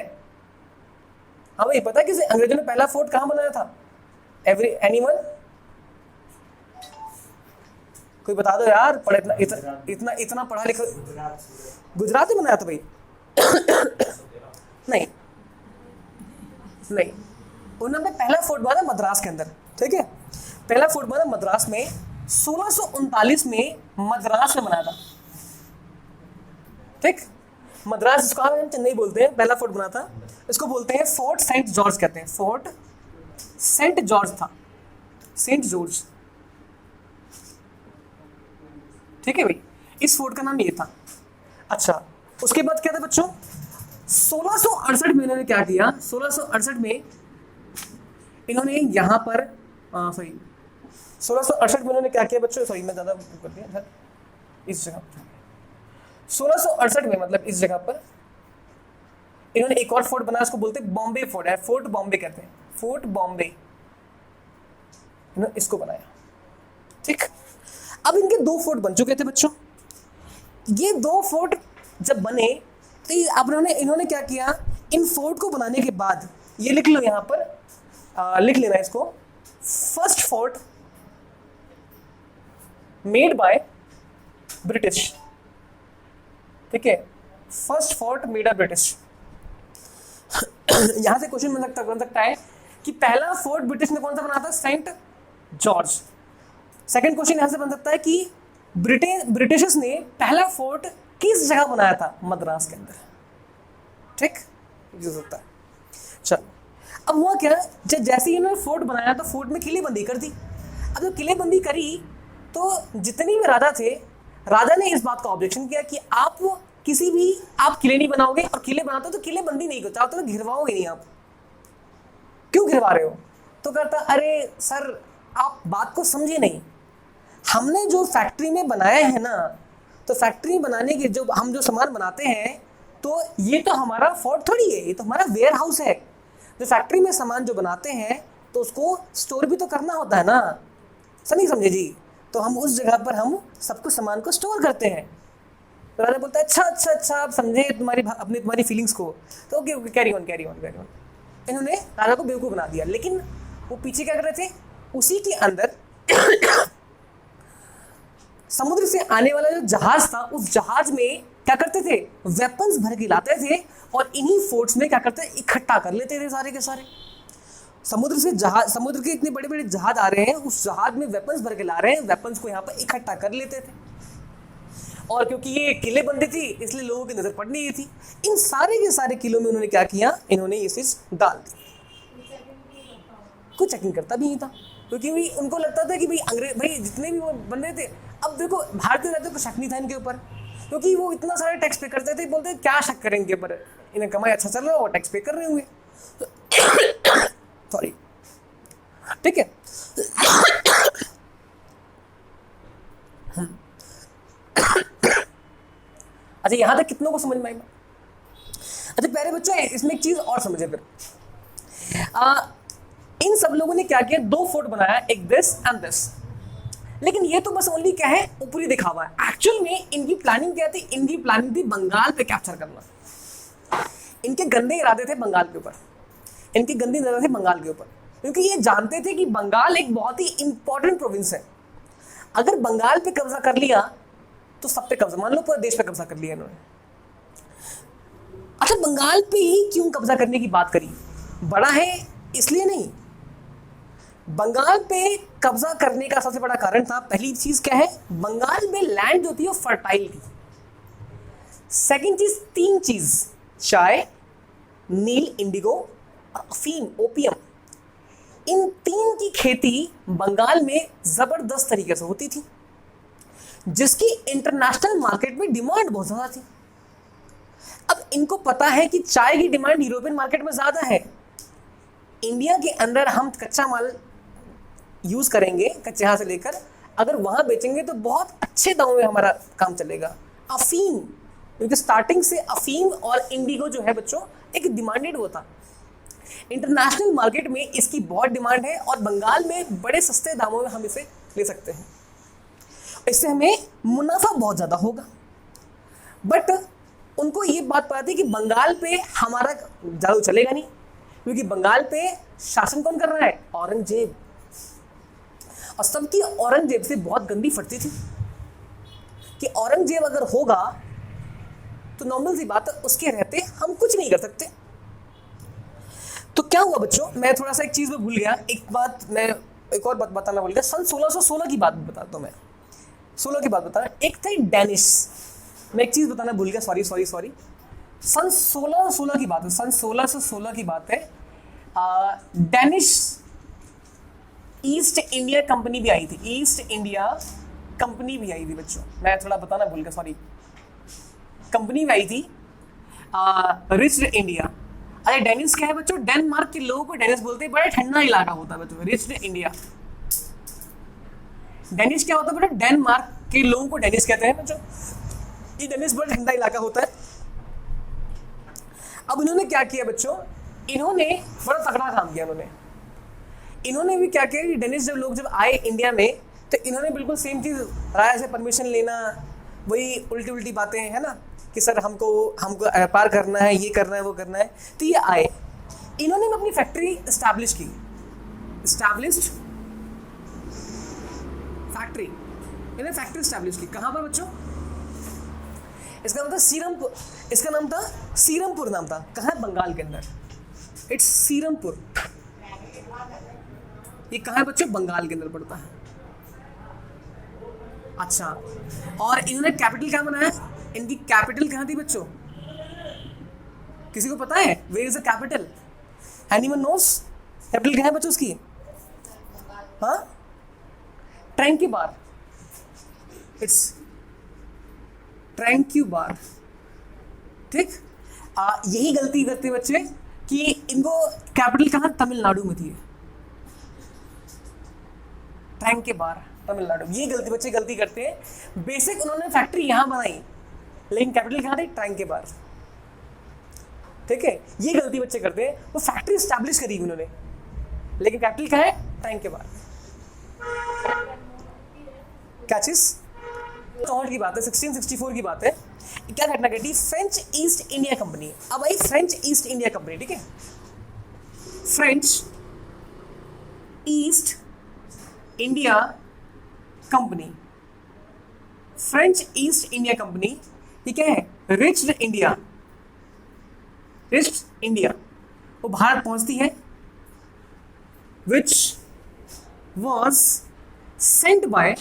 हाँ भाई, पता है किसी, अंग्रेजों ने पहला फोर्ट कहाँ बनाया था? एनीवन? कोई बता दो यार, पढ़े इतना पढ़ा लिखा। गुजरात में बनाया था भाई? नहीं, उन्होंने पहला फोर्ट बनाया मद्रास के अंदर। ठीक है, पहला फोर्ट बना मद्रास में 1639 में मद्रास में बनाया था। ठीक, मद्रास, इसको हम चेन्नई बोलते हैं, पहला फोर्ट बना था, इसको बोलते हैं फोर्ट सेंट जॉर्ज कहते हैं। फोर्ट सेंट जॉर्ज था, सेंट जॉर्ज। ठीक है भाई, इस फोर्ट का नाम ये था। अच्छा, उसके बाद क्या था बच्चों, 1668 में इन्होंने क्या किया, 1668 में इन्होंने यहाँ पर 1668 में इन्होंने क्या किया बच्चों, सॉरी मैं ज़्यादा कर दिया, इस जगह 1668 में, मतलब इस जगह पर इन्होंने एक और फोर्ट बनाया, उसको बोलते हैं बॉम्बे फोर्ट है, फोर्ट बॉम्बे कहते हैं, फोर्ट बॉम्बे, इन्होंने इसको बनाया। ठीक, अब इनके 2 फोर्ट बन चुके थे बच्चों। ये 2 फोर्ट जब बने तो अब इन्होंने क्या किया, इन फोर्ट को बनाने के बाद, ये लिख लो यहाँ पर, लिख लेना इसको, first fort made by British. ठीक है, first fort made by British. यहां से क्वेश्चन बन सकता है कि पहला फोर्ट ब्रिटिश ने कौन सा बनाया था, सेंट जॉर्ज। सेकंड क्वेश्चन यहां से बन सकता है कि ब्रिटिशर्स ने पहला फोर्ट किस जगह बनाया था, मद्रास के अंदर। ठीक, हो सकता है। चल, अब हुआ क्या, जैसे ही इन्होंने फोर्ट बनाया तो फोर्ट में किलेबंदी कर दी। अब जब किलेबंदी करी तो जितने भी राजा थे, राजा ने इस बात का ऑब्जेक्शन किया कि आप किले नहीं बनाओगे, और किले बनाते तो किलेबंदी नहीं करते, आप तो घिरवाओगे नहीं, आप क्यों घिरवा रहे हो? तो कहता, अरे सर आप बात को समझे नहीं, हमने जो फैक्ट्री में बनाया है ना, तो फैक्ट्री बनाने के हम जो सामान बनाते हैं, तो ये तो हमारा फोर्ट थोड़ी है, ये तो हमारा वेयर हाउस है। जो फैक्ट्री में सामान जो बनाते हैं तो उसको स्टोर भी तो करना होता है ना, सर नहीं समझे जी। तो हम उस जगह पर हम सब कुछ सामान को स्टोर करते हैं। तो राजा बोलता है अच्छा अच्छा अच्छा, आप समझे तुम्हारी फीलिंग्स को, तो okay okay, carry on carry on carry on. इन्होंने राजा को बेवकूफ़ बना दिया, लेकिन वो पीछे क्या कर रहे थे, उसी के अंदर समुद्र से आने वाला जो जहाज था, उस जहाज में क्या करते थे, वेपन्स भर के लाते थे और इन्हीं फोर्ट्स में क्या करते, इकट्ठा कर लेते थे सारे के सारे। समुद्र के इतने बड़े बड़े जहाज आ रहे हैं, उस जहाज में वेपन्स भर के ला रहे हैं, वेपन्स को यहाँ पर इकट्ठा कर लेते थे। और क्योंकि ये किले बंदी थी, इसलिए लोगों की नजर पड़ नहीं थी। इन सारे के सारे किलों में उन्होंने क्या किया, इन्होंने ये चीज डाल दी। कोई चेकिंग करता भी नहीं था, क्योंकि उनको लगता था कि भाई जितने भी वो बंदे थे, अब देखो भारतीय राजा को शक नहीं था इनके ऊपर, क्योंकि वो इतना सारा टैक्स पे करते थे। बोलते क्या शक करेंगे पर, इन्हें कमाई अच्छा चल रहा है, वो टैक्स पे कर रहे होंगे। सॉरी, ठीक है। अच्छा, यहां तक कितनों को समझ में आई? अच्छा प्यारे बच्चों, इसमें एक चीज और समझे फिर। इन सब लोगों ने क्या किया, 2 फोर्ट बनाया, एक दिस एंड दिस। लेकिन ये तो बस ओनली क्या है, ऊपरी दिखावा है। एक्चुअल में इनकी प्लानिंग क्या थी, इनकी प्लानिंग थी बंगाल पे कैप्चर करना। इनके गंदे इरादे थे बंगाल के ऊपर, इनकी गंदी नजर थी बंगाल के ऊपर, क्योंकि ये जानते थे कि बंगाल एक बहुत ही इंपॉर्टेंट प्रोविंस है। अगर बंगाल पे कब्जा कर लिया तो सब पे कब्जा, मान लो पूरे देश पे कब्जा कर लिया इन्होंने। अच्छा, बंगाल पे ही क्यों कब्जा करने की बात करी, बड़ा है इसलिए नहीं, बंगाल पे कब्जा करने का सबसे बड़ा कारण था, पहली चीज क्या है, बंगाल में लैंड जो थी वो फर्टाइल थी। सेकंड चीज, 3 चीज, चाय, नील इंडिगो, अफीम, ओपियम, इन 3 की खेती बंगाल में जबरदस्त तरीके से होती थी, जिसकी इंटरनेशनल मार्केट में डिमांड बहुत ज्यादा थी। अब इनको पता है कि चाय की डिमांड यूरोपियन मार्केट में ज्यादा है, इंडिया के अंदर हम कच्चा माल यूज करेंगे, कच्चे हाथ से लेकर, अगर वहां बेचेंगे तो बहुत अच्छे दामों में हमारा काम चलेगा। अफीम, क्योंकि स्टार्टिंग से अफीम और इंडिगो जो है बच्चों एक डिमांडेड होता, इंटरनेशनल मार्केट में इसकी बहुत डिमांड है और बंगाल में बड़े सस्ते दामों में हम इसे ले सकते हैं, इससे हमें मुनाफा बहुत ज्यादा होगा। बट उनको ये बात पता थी कि बंगाल पे हमारा जादू चलेगा नहीं, क्योंकि बंगाल पे शासन कौन कर रहा है, औरंगजेब, और सबकी औरंगजेब से बहुत गंदी फटती थी कि औरंगजेब अगर होगा तो नॉर्मल सी बात है, उसके रहते हम कुछ नहीं कर सकते। तो क्या हुआ बच्चों, मैं थोड़ा सा एक चीज में भूल गया, एक और बात बताना भूल गया। सन 1616 की बात बताता हूं मैं, 16 की बात बता रहा। एक थे डेनिश, मैं एक चीज बताना भूल गया, सॉरी सन 1616 की बात है, सन 1616 की बात है। डेनिश ईस्ट इंडिया कंपनी भी आई थी, ईस्ट इंडिया कंपनी भी आई थी बच्चों, मैं थोड़ा बताना भूल गया, सॉरी, कंपनी भी आई थी, रिच इंडिया। अरे डेनिस क्या है बच्चों, डेनमार्क के लोगों को डेनिस बोलते हैं, बड़ा ठंडा इलाका होता है बच्चों, रिच इंडिया। डेनिस क्या होता है बेटा, डेनमार्क के लोगों को डेनिस कहते हैं बच्चों, ये डेनिस बड़ा ठंडा इलाका होता है। अब इन्होंने क्या किया बच्चों, इन्होंने बड़ा तगड़ा काम किया, इन्होंने भी क्या किया, डेनिस जब आए इंडिया में, तो इन्होंने बिल्कुल सेम चीज, राय से परमिशन लेना, वही उल्टी उल्टी बातें, है ना, कि सर हमको व्यापार करना है, ये करना है, वो करना है। तो ये आए, इन्होंने अपनी फैक्ट्री एस्टैब्लिश की, एस्टैब्लिश्ड फैक्ट्री, इन्होंने फैक्ट्री एस्टैब्लिश की, कहाँ पर बच्चों, इसका नाम था सीरमपुर, इसका नाम था सीरमपुर, नाम था, कहाँ है, बंगाल के अंदर, इट्स सीरमपुर। ये कहाँ है बच्चों, बंगाल के अंदर पड़ता है। अच्छा, और इन्होंने कैपिटल क्या बनाया, इनकी कैपिटल कहाँ थी बच्चों, किसी को पता है, where is the capital, anyone knows, capital क्या है बच्चों उसकी, हाँ, ट्रैंक्यूबार, इट्स ट्रैंक्यूबार, ठीक। यही गलती करते बच्चे कि इनको कैपिटल कहाँ, तमिलनाडु में थी, ट्रैंक्यूबार, तमिलनाडु। ये गलती करते हैं, बेसिक उन्होंने फैक्ट्री यहां बनाई, लेकिन कैपिटल कहां थी, ट्रैंक्यूबार, ठीक है। ये गलती बच्चे करते हैं, वो फैक्ट्री एस्टैब्लिश करी उन्होंने, लेकिन कैपिटल क्या है, ट्रैंक्यूबार। क्या चीज? 64 की बात है, 1664 की बात है। क्या घटना घटी? French east India company. अब आई फ्रेंच ईस्ट इंडिया कंपनी, ठीक है, French east India company, French east India company, ये क्या है? रिच्ड इंडिया, रिच्ड इंडिया, वो भारत पहुंचती है, विच वॉज सेंट बाय,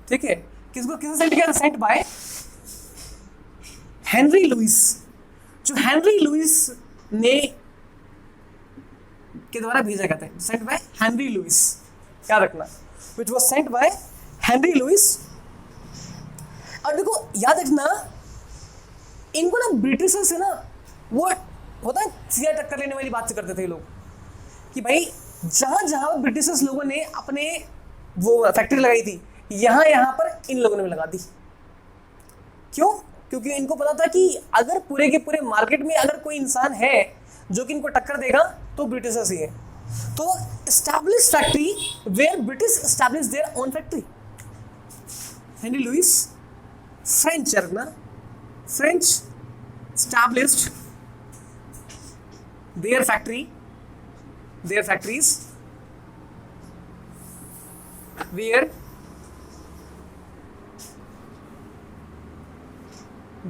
ठीक है, किसको किसने सेंड किया? सेंट बाय हेनरी लुइस, जो हेनरी लुइस ने के द्वारा भेजा गया था, सेंट बाय हेनरी लुइस, क्या रखना, which was sent by Henry Louis. और देखो याद रखना, इनको ना ब्रिटिशर्स से ना वो होता है सीधा टक्कर लेने वाली बात से करते थे लोग, कि भाई जहां जहां ब्रिटिशर्स लोगों ने अपने वो फैक्ट्री लगाई थी, यहां पर इन लोगों ने भी लगा दी। क्यों? क्योंकि इनको पता था कि अगर पूरे के पूरे मार्केट में अगर कोई इंसान है जो कि इनको टक्कर देगा तो ब्रिटिशर्स ही है। तो establish factory where British establish their own factory. Henry Louis, French रखना, French established their factories where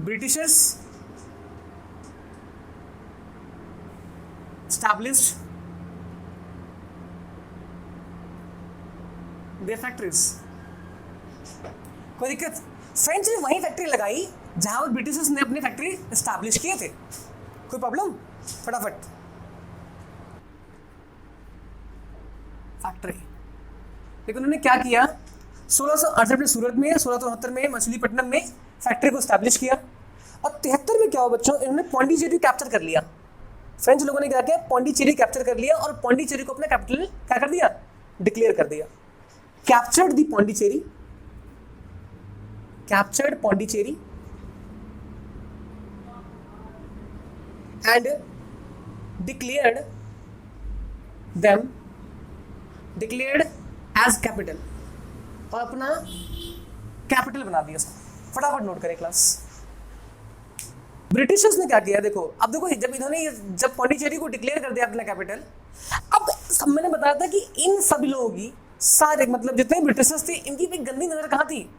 Britishers established their factories। कोई दिक्कत? फ्रेंच ने वही फैक्ट्री लगाई जहां पर ब्रिटिशर्स ने अपनी फैक्ट्री एस्टैब्लिश किए थे। कोई प्रॉब्लम? फटाफट फैक्ट्री। लेकिन उन्होंने क्या किया? 1668 में सूरत में, 1669 में मछलीपट्टनम में फैक्ट्री को एस्टैब्लिश किया। और 73 में क्या हुआ बच्चों? इन्होंने पौंडीचेरी कैप्चर कर लिया। फ्रेंच लोगों ने क्या किया? पौंडीचेरी कैप्चर कर लिया और पौंडीचेरी को अपना कैपिटल क्या कर दिया? डिक्लेयर कर दिया। Captured the Pondicherry, captured Pondicherry and declared as capital, और अपना कैपिटल बना दिया। फटाफट नोट करें क्लास। ब्रिटिशर्स ने क्या किया? देखो अब देखो, जब पौंडीचेरी को डिक्लेयर कर दिया अपना कैपिटल, अब सब मैंने बताया था कि इन सभी लोगों की सारे मतलब जितने ब्रिटिशर्स थे, इनकी भी गंदी नजर कहाँ थी?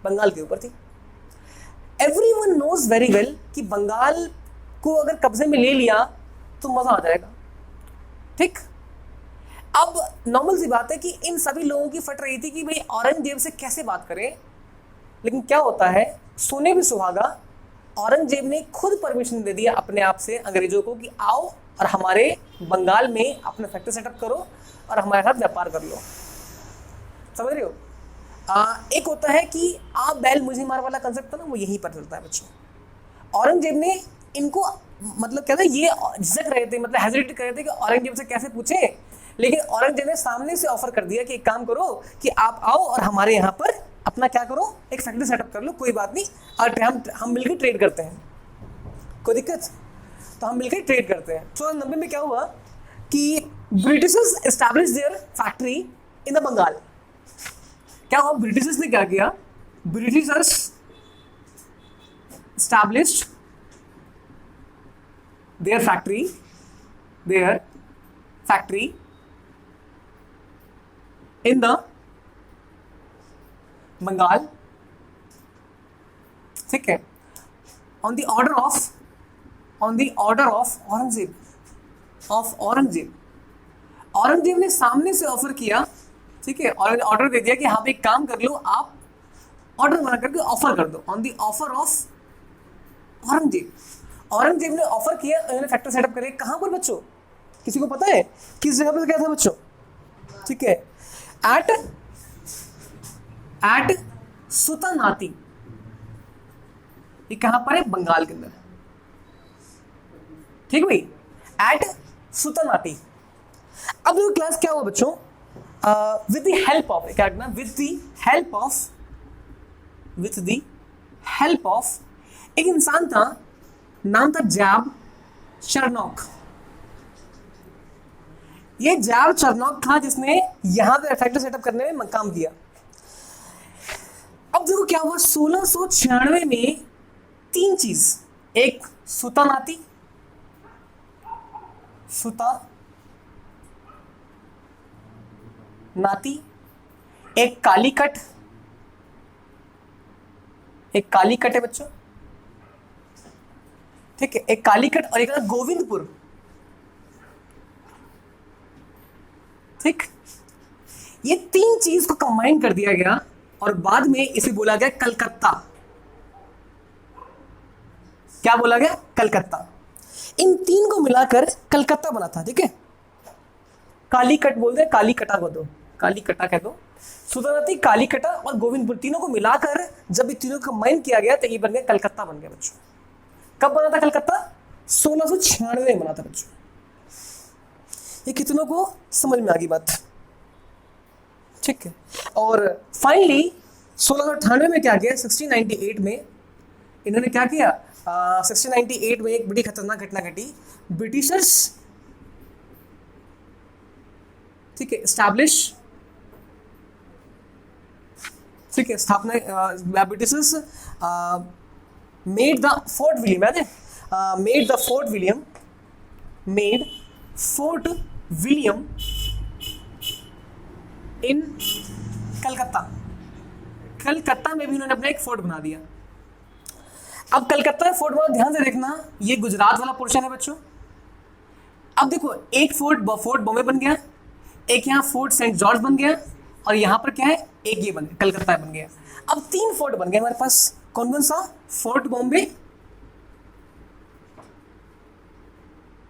बंगाल के ऊपर थी। एवरीवन नोज वेरी वेल कि बंगाल को अगर कब्जे में ले लिया तो मजा आ जाएगा, ठीक। अब नॉर्मल सी बात है कि इन सभी लोगों की फट रही थी कि भाई औरंगजेब से कैसे बात करें। लेकिन क्या होता है, सोने भी सुहागा, औरंगजेब ने खुद परमिशन दे दिया अपने आप से अंग्रेजों को कि आओ और हमारे बंगाल में अपना फैक्ट्री सेटअप करो और हमारे साथ व्यापार कर लो। समझ रहे हो? एक होता है कि आप बैल मुझे मार वाला कंसेप्ट था ना, वो यहीं पर चलता है बच्चों। औरंगजेब ने इनको मतलब कहते हैं ये झिझक रहे थे, मतलब हेजिटेट कर रहे थे कि औरंगजेब से कैसे पूछे। लेकिन औरंगजेब ने सामने से ऑफर कर दिया कि एक काम करो कि आप आओ और हमारे यहाँ पर अपना क्या करो, एक फैक्ट्री सेटअप कर लो, कोई बात नहीं, और हम मिलकर ट्रेड करते हैं, कोई दिक्कत? तो हम मिलकर ट्रेड करते हैं। 1690 में क्या हुआ कि Britishers establish their factory in the Bengal. क्या हुआ? ब्रिटिशर्स ने क्या किया? Britishers established their factory in the Bengal, ठीक है, on the order of Aurangzeb. Aurangzeb ने सामने से ऑफर किया, ठीक है, और ऑर्डर दे दिया कि हाँ एक काम कर लो, आप ऑर्डर बना करके ऑफर कर दो। On the offer of Aurangzeb ने ऑफर किया, उन्होंने फैक्ट्री सेटअप करे। कहां पर बच्चों? किसी को पता है किस जगह पर क्या था बच्चों? ठीक है, एट सुतानाती। ये कहां पर है? बंगाल के अंदर, ठीक भाई, एट सुतानाती। अब जो क्लास क्या हुआ बच्चों? विद द हेल्प ऑफ, क्या करना? विद द हेल्प ऑफ एक इंसान था, नाम था जैब चरनॉक। ये जैब चरनॉक था जिसने यहां पे फैक्ट्री सेटअप करने में काम किया। क्या हुआ 1696 में तीन चीज, एक सुता नाती, सुता नाती, एक कालीकट, एक कालीकट है बच्चों, ठीक है, एक कालीकट और एक गोविंदपुर, ठीक। ये तीन चीज को कंबाइन कर दिया गया और बाद में इसे बोला गया कलकत्ता। क्या बोला गया? कलकत्ता। इन तीन को मिलाकर कलकत्ता बना था, ठीक है। कालीकट बोलते हैं, कालीकटा को दो, कालीकटा कह दो, सुधानाती, कालीकटा और गोविंदपुर, तीनों को मिलाकर जब ये तीनों को कंबाइन किया गया तो ये बन गया कलकत्ता, बन गया बच्चों। कब बना था कलकत्ता? 1696 में बना था बच्चों। ये कितनों को समझ में आ गई बात, ठीक है। और फाइनली 1698 में क्या किया, 1698 में इन्होंने क्या किया, 1698 में एक बड़ी खतरनाक घटना घटी। ब्रिटिशर्स, ठीक है, स्टैब्लिश, ठीक है, स्थापना, Britishers made the Fort William, याद है, made the Fort William, made Fort William in Calcutta. Calcutta में भी उन्होंने अपना एक फोर्ट बना दिया। अब कलकत्ता में फोर्ट बना, ध्यान से देखना, ये गुजरात वाला पोर्शन है बच्चों। अब देखो, एक फोर्ट बॉम्बे बन गया, एक यहाँ फोर्ट सेंट जॉर्ज बन गया, और यहाँ पर क्या है, एक ये बन गया, कलकत्ता बन गया। अब तीन फोर्ट बन गए हमारे पास, कौन कौन सा? फोर्ट बॉम्बे,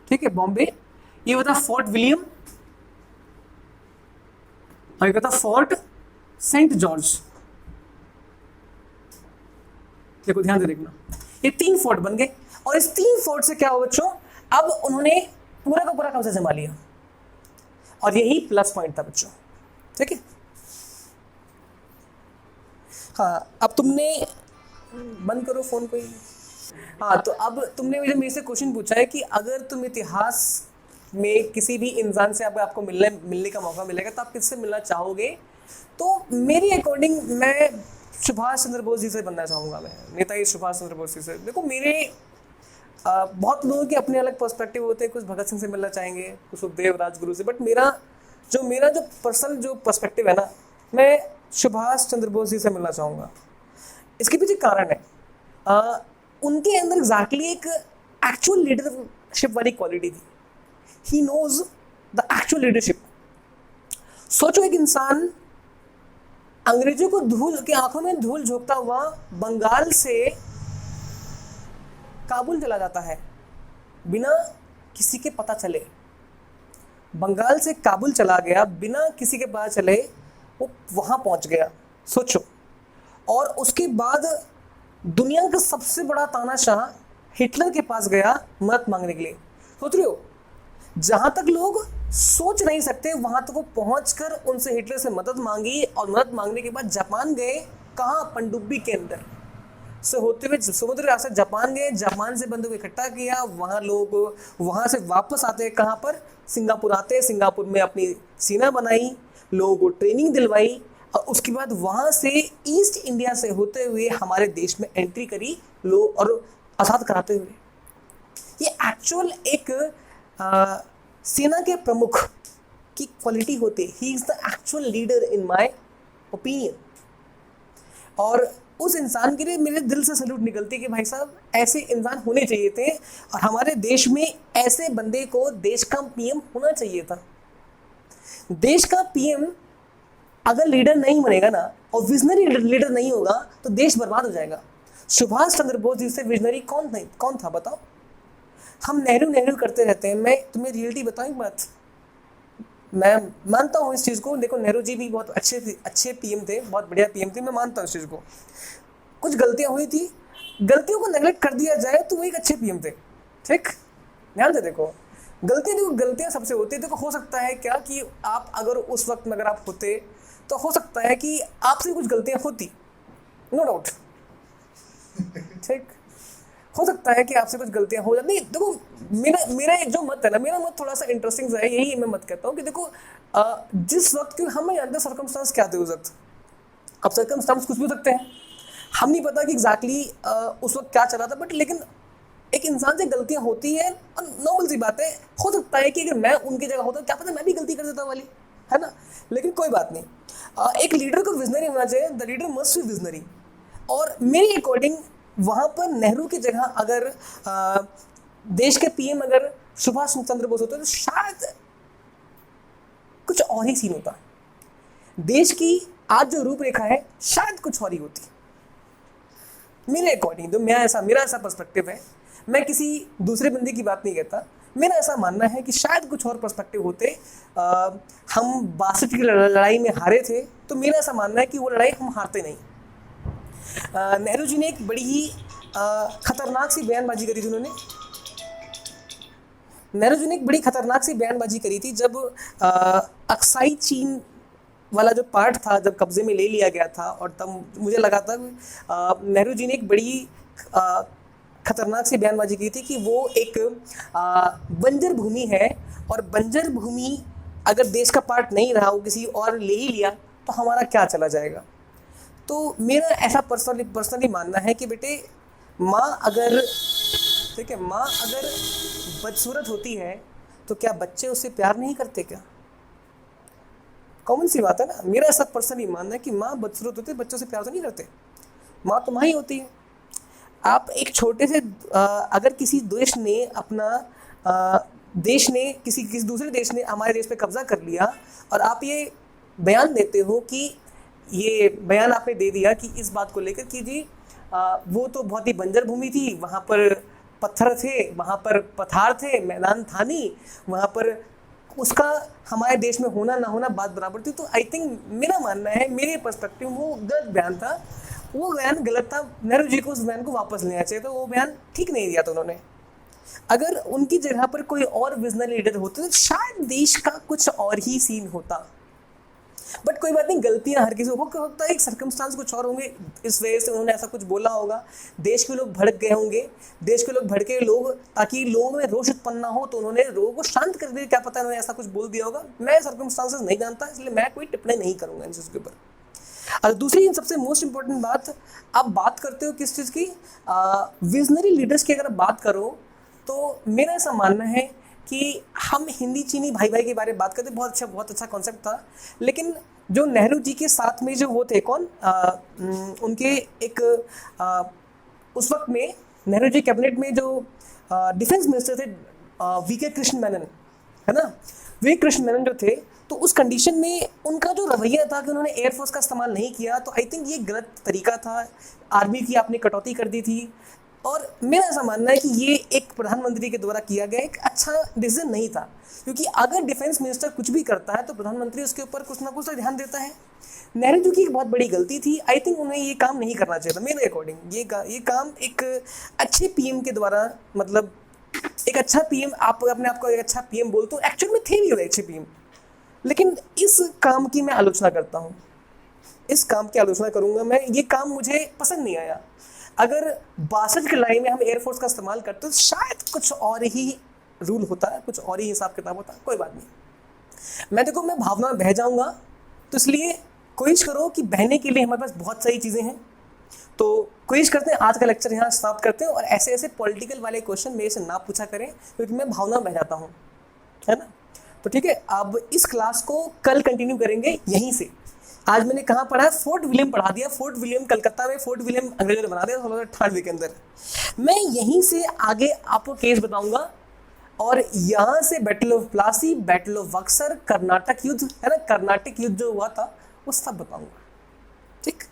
ठीक है, बॉम्बे, ये होता फोर्ट विलियम, और ये होता फोर्ट सेंट जॉर्ज। देखो ध्यान से देखना, ये तीन फोर्ट बन गए, और इस तीन फोर्ट से क्या हुआ बच्चों, अब उन्होंने पूरा का पूरा कब्जा जमा लिया, और यही प्लस पॉइंट था बच्चों, ठीक है। हाँ, अब तुमने बंद करो फोन को ही। हाँ, तो अब तुमने मुझे मेरे से क्वेश्चन पूछा है कि अगर तुम इतिहास में किसी भी इंसान से आपको मिलने का मौका मिलेगा तो आप किससे मिलना चाहोगे? तो मेरी अकॉर्डिंग मैं सुभाष चंद्र बोस जी से बनना चाहूँगा, मैं नेताजी सुभाष चंद्र बोस जी से। देखो मेरे बहुत लोगों के अपने अलग पर्सपेक्टिव होते हैं, कुछ भगत सिंह से मिलना चाहेंगे, कुछ सुखदेव राजगुरु से, बट मेरा जो पर्सनल जो पर्सपेक्टिव है ना, मैं सुभाष चंद्र बोस जी से मिलना चाहूँगा। इसके पीछे कारण है, उनके अंदर एग्जैक्टली एक एक्चुअल लीडरशिप वाली क्वालिटी थी। He knows the actual leadership. सोचो, एक इंसान अंग्रेजों को धूल के आंखों में धूल झोंकता हुआ बंगाल से काबुल चला जाता है बिना किसी के पता चले। बंगाल से काबुल चला गया बिना किसी के पता चले, वो वहां पहुंच गया, सोचो। और उसके बाद दुनिया का सबसे बड़ा तानाशाह हिटलर के पास गया मदद मांगने के लिए। सोच रहे हो, जहां तक लोग सोच नहीं सकते वहां तक वो पहुंचकर उनसे हिटलर से मदद मांगी, और मदद मांगने के बाद जापान गए। कहाँ? पनडुब्बी के अंदर से होते हुए समुद्र रास्ते जापान गए, जापान से बंदूक इकट्ठा किया, वहाँ लोग वहाँ से वापस आते हैं कहाँ पर? सिंगापुर आते हैं, सिंगापुर में अपनी सेना बनाई, लोगों को ट्रेनिंग दिलवाई, और उसके बाद वहाँ से ईस्ट इंडिया से होते हुए हमारे देश में एंट्री करी लोग, और आज़ाद कराते हुए। ये एक्चुअल एक सेना के प्रमुख की क्वालिटी होती है। He is the actual leader in my opinion. और उस इंसान के लिए मेरे दिल से सैल्यूट निकलती है कि भाई साहब ऐसे इंसान होने चाहिए थे, और हमारे देश में ऐसे बंदे को देश का पीएम होना चाहिए था। देश का पीएम अगर लीडर नहीं बनेगा ना, और विजनरी लीडर नहीं होगा, तो देश बर्बाद हो जाएगा। सुभाष चंद्र बोस जी से विजनरी कौन था बताओ? हम नेहरू करते रहते हैं। मैं तुम्हें रियलिटी बताऊं एक बात, मैं मानता हूँ इस चीज़ को। देखो, नेहरू जी भी बहुत अच्छे पीएम थे, बहुत बढ़िया पीएम थे, मैं मानता हूँ इस चीज़ को। कुछ गलतियाँ हुई थी, गलतियों को नेगलेक्ट कर दिया जाए तो वो एक अच्छे पीएम थे, ठीक। ध्यान से देखो, गलतियाँ सबसे होती है। देखो, हो सकता है क्या कि आप अगर उस वक्त में अगर आप होते तो हो सकता है कि आपसे कुछ गलतियाँ होती, नो डाउट, ठीक। हो सकता है कि आपसे कुछ गलतियां हो जाती। देखो, मेरा जो मत है ना, मेरा मत थोड़ा सा इंटरेस्टिंग है, यही मैं मत कहता हूँ कि देखो, जिस वक्त, क्योंकि हम नहीं जानते सर्कमस्टांस क्या थे उस वक्त। अब सर्कमस्टांस कुछ भी हो सकते हैं। हम नहीं पता कि एग्जैक्टली उस वक्त क्या चला था, बट लेकिन एक इंसान से गलतियां होती हैं और नॉर्मल सी बात है। हो सकता है कि अगर मैं उनकी जगह होता क्या पता मैं भी गलती कर देता वाली, है ना। लेकिन कोई बात नहीं, एक लीडर को विजनरी होना चाहिए, the leader must be visionary. और मेरे अकॉर्डिंग वहाँ पर नेहरू की जगह अगर देश के पीएम अगर सुभाष चंद्र बोस होते तो शायद कुछ और ही सीन होता। देश की आज जो रूपरेखा है शायद कुछ और ही होती मेरे अकॉर्डिंग। तो मेरा ऐसा पर्सपेक्टिव है, मैं किसी दूसरे बंदे की बात नहीं कहता, मेरा ऐसा मानना है कि शायद कुछ और पर्सपेक्टिव होते। हम 62 की लड़ाई में हारे थे, तो मेरा ऐसा मानना है कि वो लड़ाई हम हारते नहीं। नेहरू जी ने एक बड़ी ही खतरनाक सी बयानबाजी करी थी नेहरू जी ने एक बड़ी खतरनाक सी बयानबाजी करी थी जब अक्साई चीन वाला जो पार्ट था जब कब्जे में ले लिया गया था, और तब मुझे लगा था नेहरू जी ने एक बड़ी खतरनाक सी बयानबाजी की थी कि वो एक बंजर भूमि है, और बंजर भूमि अगर देश का पार्ट नहीं रहा, वो किसी और ले ही लिया तो हमारा क्या चला जाएगा। तो मेरा ऐसा पर्सनली मानना है कि बेटे माँ अगर बदसूरत होती है तो क्या बच्चे उससे प्यार नहीं करते क्या? कॉमन सी बात है ना। मेरा ऐसा पर्सनली मानना है कि माँ बदसूरत होती है, बच्चों से प्यार तो नहीं करते। माँ तो माँ ही होती है। आप एक छोटे से अगर किसी देश ने किसी दूसरे देश ने हमारे देश पे कब्जा कर लिया, और आप ये बयान देते हो कि ये बयान आपने दे दिया कि इस बात को लेकर कि जी वो तो बहुत ही बंजर भूमि थी, वहाँ पर पत्थर थे, वहाँ पर पठार थे, मैदान था नहीं, वहाँ पर उसका हमारे देश में होना ना होना बात बराबर थी। तो आई थिंक मेरा मानना है, मेरे पर्सपेक्टिव वो गलत बयान था, वो बयान गलत था। नेहरू जी को उस बयान को वापस लेना चाहिए था, वो बयान ठीक नहीं दिया था उन्होंने। अगर उनकी जगह पर कोई और विजनरी लीडर होते तो शायद देश का कुछ और ही सीन होता। बट कोई बात नहीं, गलतियां हर किसी को होता है, एक सर्कमस्टांस कुछ और होंगे, इस वजह से उन्होंने ऐसा कुछ बोला होगा। देश के लोग भड़क गए होंगे, भड़के लोग, ताकि लोगों में रोष उत्पन्न ना हो, तो उन्होंने लोगों को शांत कर दिया। क्या पता उन्होंने ऐसा कुछ बोल दिया होगा, मैं सर्कमस्टांसेस नहीं जानता, इसलिए मैं कोई टिप्पणी नहीं करूंगा इन चीज़ के ऊपर। और दूसरी सबसे मोस्ट इंपॉर्टेंट बात, आप बात करते हो किस चीज़ की, विजनरी लीडर्स की अगर बात करो तो मेरा ऐसा मानना है कि हम हिंदी चीनी भाई भाई के बारे में बात करते, बहुत अच्छा कॉन्सेप्ट था। लेकिन जो नेहरू जी के साथ में जो वो थे कौन, उनके एक उस वक्त में नेहरू जी कैबिनेट में जो डिफेंस मिनिस्टर थे वीके कृष्ण मेनन, है ना। वी कृष्ण मेनन जो थे, तो उस कंडीशन में उनका जो रवैया था कि उन्होंने एयरफोर्स का इस्तेमाल नहीं किया, तो आई थिंक ये गलत तरीका था। आर्मी की आपने कटौती कर दी थी, और मेरा ऐसा मानना है कि ये एक प्रधानमंत्री के द्वारा किया गया एक अच्छा डिसीजन नहीं था, क्योंकि अगर डिफेंस मिनिस्टर कुछ भी करता है तो प्रधानमंत्री उसके ऊपर कुछ ना कुछ तो ध्यान देता है। नेहरू जी की एक बहुत बड़ी गलती थी, आई थिंक उन्हें ये काम नहीं करना चाहिए था मेरे अकॉर्डिंग। ये काम एक अच्छे पीएम के द्वारा, मतलब एक अच्छा पीएम, आप अपने आप को एक अच्छा पीएम बोलते हो, एक्चुअल में थे भी वो अच्छे पीएम, लेकिन इस काम की मैं आलोचना करता हूँ, इस काम की आलोचना करूँगा मैं। ये काम मुझे पसंद नहीं आया। अगर 62 की लड़ाई में हम एयरफोर्स का इस्तेमाल करते तो शायद कुछ और ही रूल होता है, कुछ और ही हिसाब किताब होता है। कोई बात नहीं, मैं भावना में बह जाऊंगा, तो इसलिए कोशिश करो कि बहने के लिए हमारे पास बहुत सारी चीज़ें हैं। तो कोशिश करते हैं आज का लेक्चर यहाँ समाप्त करते हैं, और ऐसे पॉलिटिकल वाले क्वेश्चन मेरे से ना पूछा करें, क्योंकि मैं भावना में बह जाता हूँ, है ना। तो ठीक है, अब इस क्लास को कल कंटिन्यू करेंगे यहीं से। आज मैंने कहाँ पढ़ा है, फोर्ट विलियम पढ़ा दिया। फोर्ट विलियम कलकत्ता में, फोर्ट विलियम अंग्रेजों ने बना दिया 1698 के अंदर। मैं यहीं से आगे आपको केस बताऊंगा, और यहाँ से battle of Plassey, battle of Buxar, Karnataka युद्ध, है ना, कर्नाटक युद्ध जो हुआ था वो सब बताऊंगा। ठीक,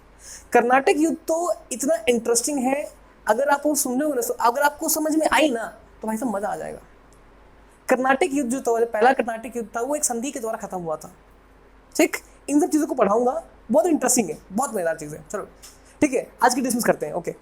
कर्नाटक युद्ध तो इतना इंटरेस्टिंग है, अगर आप वो सुन रहे हो, अगर आपको समझ में आई ना तो भाई सब मजा आ जाएगा। कर्नाटक युद्ध जो था, पहला कर्नाटक युद्ध था, वो एक संधि के द्वारा खत्म हुआ था। ठीक, इन सब चीज़ों को पढ़ाऊंगा, बहुत इंटरेस्टिंग है, बहुत मजेदार चीज़ है। चलो ठीक है, आज की डिस्कस करते हैं। ओके।